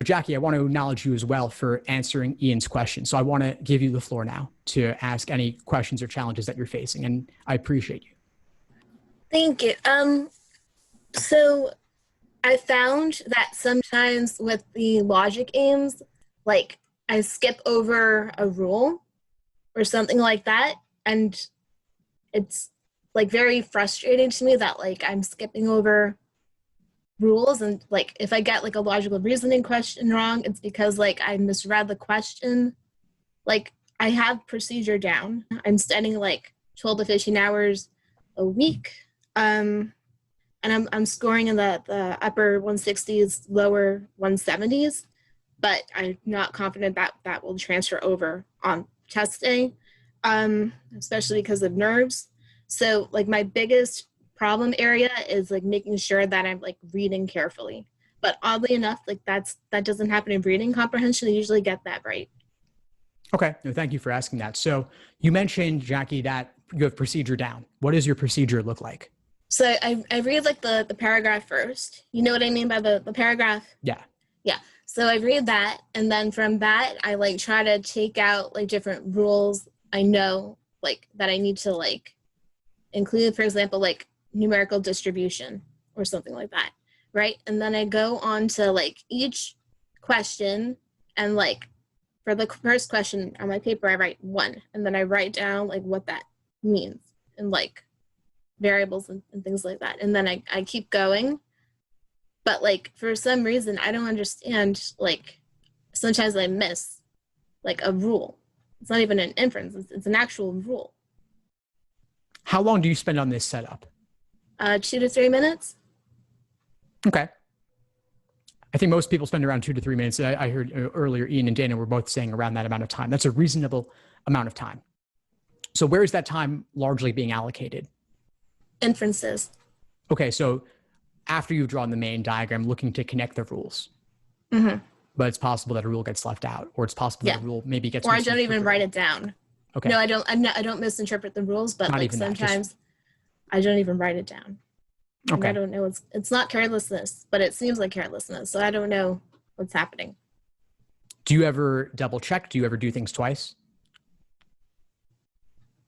Jackie, I want to acknowledge you as well for answering Ian's question. So I want to give you the floor now to ask any questions or challenges that you're facing, and I appreciate you. Thank you. So I found that sometimes with the logic aims, like I skip over a rule or something like that, and it's like very frustrating to me that like I'm skipping over rules, and like if I get like a logical reasoning question wrong, it's because like I misread the question. Like I have procedure down. I'm studying like 12 to 15 hours a week. And I'm scoring in the upper 160s, lower 170s, but I'm not confident that that will transfer over on test day, especially because of nerves. So like my biggest problem area is like making sure that I'm like reading carefully. But oddly enough, like that doesn't happen in reading comprehension. I usually get that right. Okay, no, thank you for asking that. So you mentioned, Jackie, that you have procedure down. What does your procedure look like? So I read like the paragraph first. You know what I mean by the paragraph? Yeah. Yeah. So I read that, and then from that, I like try to take out like different rules I know like that I need to like include, for example, like numerical distribution or something like that, right? And then I go on to like each question, and like for the first question on my paper, I write 1, and then I write down like what that means and like variables and things like that. And then I keep going. But like for some reason, I don't understand, like sometimes I miss like a rule. It's not even an inference, it's an actual rule. How long do you spend on this setup? 2 to 3 minutes. Okay. I think most people spend around 2 to 3 minutes. I heard earlier Ian and Dana were both saying around that amount of time. That's a reasonable amount of time. So where is that time largely being allocated? Inferences. Okay, so after you've drawn the main diagram, looking to connect the rules. Mm-hmm. But it's possible that a rule gets left out, or it's possible that a rule maybe gets. Or I don't even write it down. Okay. No, I don't misinterpret the rules, but not like sometimes I don't even write it down. And okay. I don't know. It's not carelessness, but it seems like carelessness. So I don't know what's happening. Do you ever double check? Do you ever do things twice?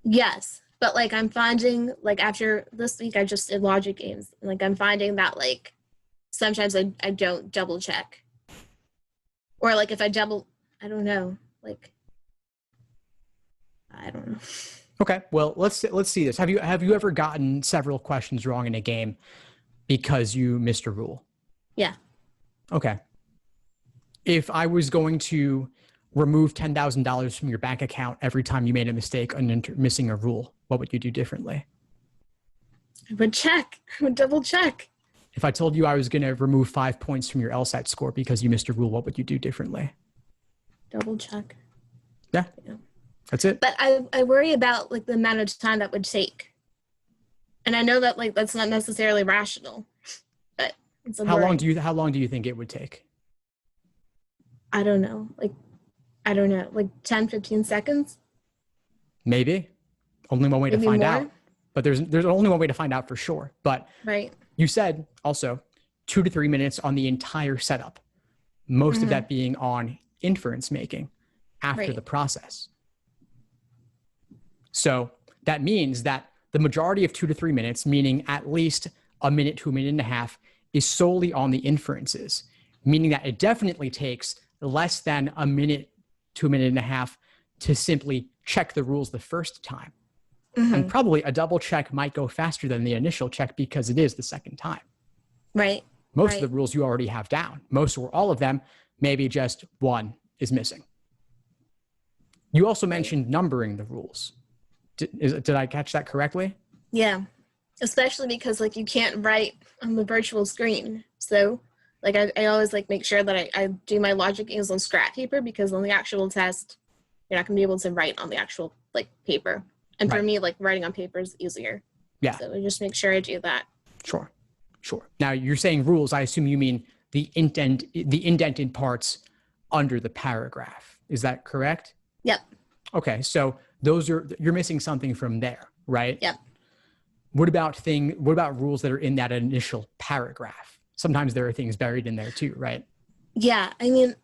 Yes. But like I'm finding like after this week I just did logic games. And like I'm finding that like sometimes I don't double check. Or like if I double, I don't know. Like I don't know. Okay. Well, let's see this. Have you ever gotten several questions wrong in a game because you missed a rule? Yeah. Okay. If I was going to remove $10,000 from your bank account every time you made a mistake on missing a rule, what would you do differently? I would check. I would double check. If I told you I was going to remove 5 points from your LSAT score because you missed a rule, what would you do differently? Double check. Yeah. That's it. But I worry about like the amount of time that would take. And I know that like that's not necessarily rational, but it's a how long do you think it would take? I don't know. Like 10, 15 seconds. Maybe. Only one way to find out. But there's only one way to find out for sure. But right. You said also 2 to 3 minutes on the entire setup. Most of that being on inference making after the process. So that means that the majority of 2 to 3 minutes, meaning at least a minute to a minute and a half, is solely on the inferences, meaning that it definitely takes less than a minute to a minute and a half to simply check the rules the first time. And probably a double check might go faster than the initial check because it is the second time. Right. Most of the rules you already have down. Most or all of them, maybe just one is missing. You also mentioned numbering the rules. Did I catch that correctly? Yeah, especially because like you can't write on the virtual screen. So like I always like make sure that I do my logic games on scrap paper, because on the actual test, you're not gonna be able to write on the actual like paper. And for me, like writing on paper is easier. Yeah. So I just make sure I do that. Sure. Now you're saying rules. I assume you mean the indented parts under the paragraph. Is that correct? Yep. Okay. So you're missing something from there, right? Yep. What about rules that are in that initial paragraph? Sometimes there are things buried in there too, right? Yeah, I mean,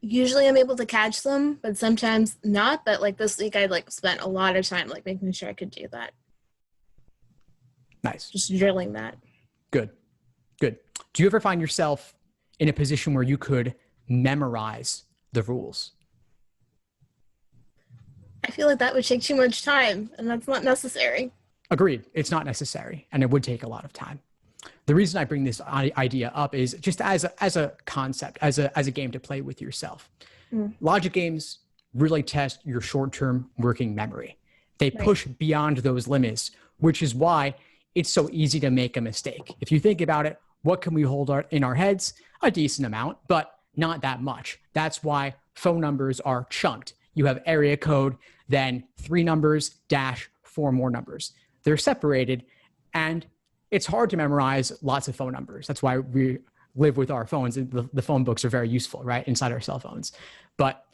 usually I'm able to catch them, but sometimes not. But like this week, I like spent a lot of time like making sure I could do that, Nice. just drilling that. Good. Good. Do you ever find yourself in a position where you could memorize the rules? I feel like that would take too much time, and that's not necessary. Agreed. It's not necessary, and it would take a lot of time. The reason I bring this idea up is just as a concept, as a game to play with yourself. Logic games really test your short-term working memory. They push beyond those limits, which is why it's so easy to make a mistake. If you think about it, what can we hold in our heads? A decent amount, but not that much. That's why phone numbers are chunked. You have area code, then 3 numbers, dash, 4 more numbers. They're separated, and it's hard to memorize lots of phone numbers. That's why we live with our phones. The phone books are very useful, right, inside our cell phones. But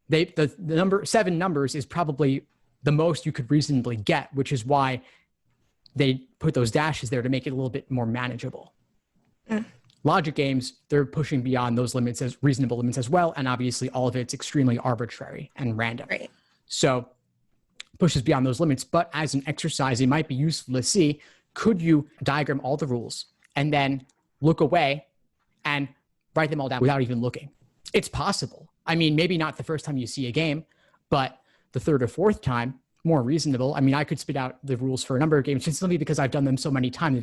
the number 7 numbers is probably the most you could reasonably get, which is why they put those dashes there to make it a little bit more manageable. Logic games, they're pushing beyond those limits as reasonable limits as well. And obviously all of it's extremely arbitrary and random. Right. So pushes beyond those limits. But as an exercise, it might be useful to see, could you diagram all the rules and then look away and write them all down without even looking? It's possible. I mean, maybe not the first time you see a game, but the 3rd or 4th time, more reasonable. I mean, I could spit out the rules for a number of games just simply because I've done them so many times.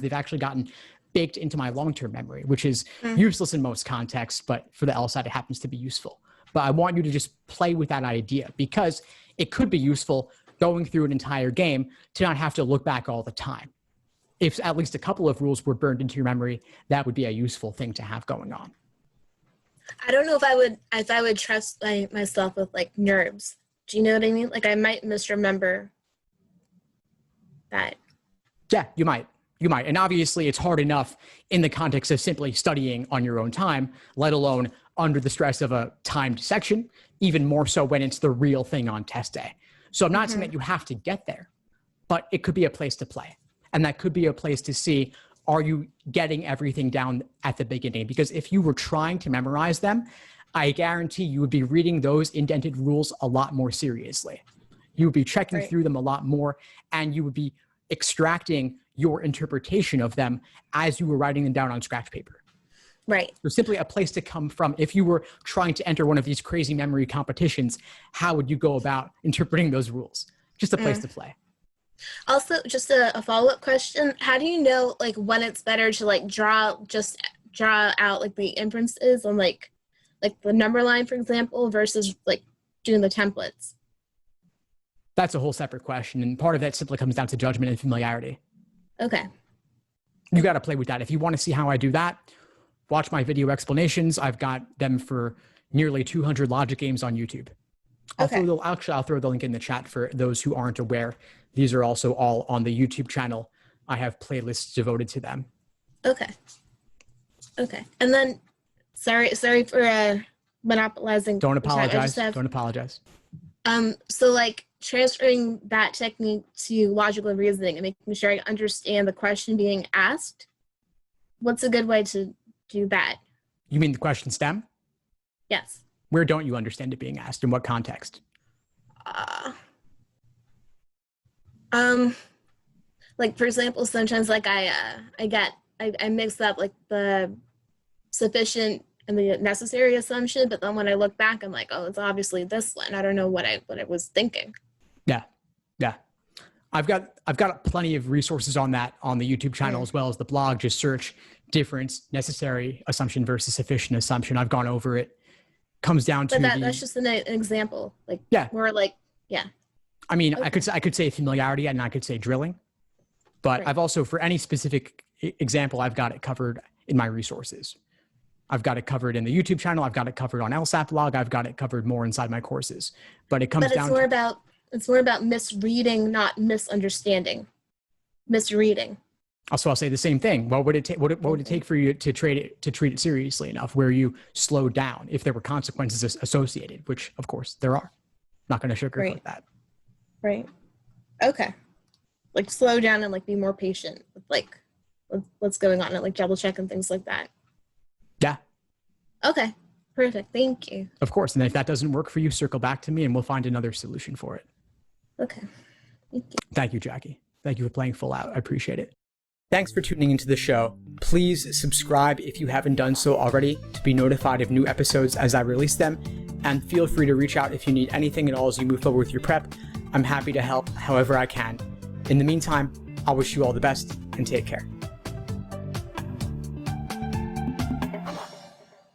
They've actually gotten baked into my long-term memory, which is useless in most contexts, but for the LSAT, it happens to be useful. But I want you to just play with that idea because it could be useful going through an entire game to not have to look back all the time. If at least a couple of rules were burned into your memory, that would be a useful thing to have going on. I don't know if I would trust myself with like nerves. Do you know what I mean? Like I might misremember that. Yeah, you might. You might. And obviously it's hard enough in the context of simply studying on your own time, let alone under the stress of a timed section, even more so when it's the real thing on test day. So I'm not saying that you have to get there, but it could be a place to play. And that could be a place to see, are you getting everything down at the beginning? Because if you were trying to memorize them, I guarantee you would be reading those indented rules a lot more seriously. You would be checking through them a lot more, and you would be extracting your interpretation of them as you were writing them down on scratch paper. Right. So simply a place to come from. If you were trying to enter one of these crazy memory competitions, how would you go about interpreting those rules? Just a place to play. Also, just a follow-up question. How do you know like when it's better to like draw out like the inferences on like the number line, for example, versus like doing the templates? That's a whole separate question. And part of that simply comes down to judgment and familiarity. Okay. You got to play with that. If you want to see how I do that, watch my video explanations. I've got them for nearly 200 logic games on YouTube. I'll throw the link in the chat for those who aren't aware. These are also all on the YouTube channel. I have playlists devoted to them. Okay. And then, sorry for monopolizing. Don't apologize. Don't apologize. So like transferring that technique to logical reasoning and making sure I understand the question being asked. What's a good way to do that? You mean the question stem? Yes. Where don't you understand it being asked? In what context? Like for example, sometimes like I mix up like the sufficient and the necessary assumption, but then when I look back, I'm like, oh, it's obviously this one. I don't know what I was thinking. Yeah. I've got plenty of resources on that on the YouTube channel as well as the blog. Just search difference, necessary assumption versus sufficient assumption. I've gone over it. Comes down to that's just an example. Like more like I mean, I could say familiarity and I could say drilling, but I've also, for any specific example, I've got it covered in my resources. I've got it covered in the YouTube channel. I've got it covered on LSAT blog. I've got it covered more inside my courses, but it comes down to it's more about misreading, not misunderstanding. Misreading. Also, I'll say the same thing. What would it take? What would it take for you to treat it seriously enough, where you slow down if there were consequences associated? Which, of course, there are. Not going to sugarcoat that. Right. Okay. Like slow down and like be more patient with like what's going on and like double check and things like that. Yeah. Okay, perfect. Thank you. Of course. And if that doesn't work for you, circle back to me and we'll find another solution for it. Okay, thank you. Thank you, Jackie. Thank you for playing full out. I appreciate it. Thanks for tuning into the show. Please subscribe if you haven't done so already to be notified of new episodes as I release them. And feel free to reach out if you need anything at all as you move forward with your prep. I'm happy to help however I can. In the meantime, I wish you all the best and take care.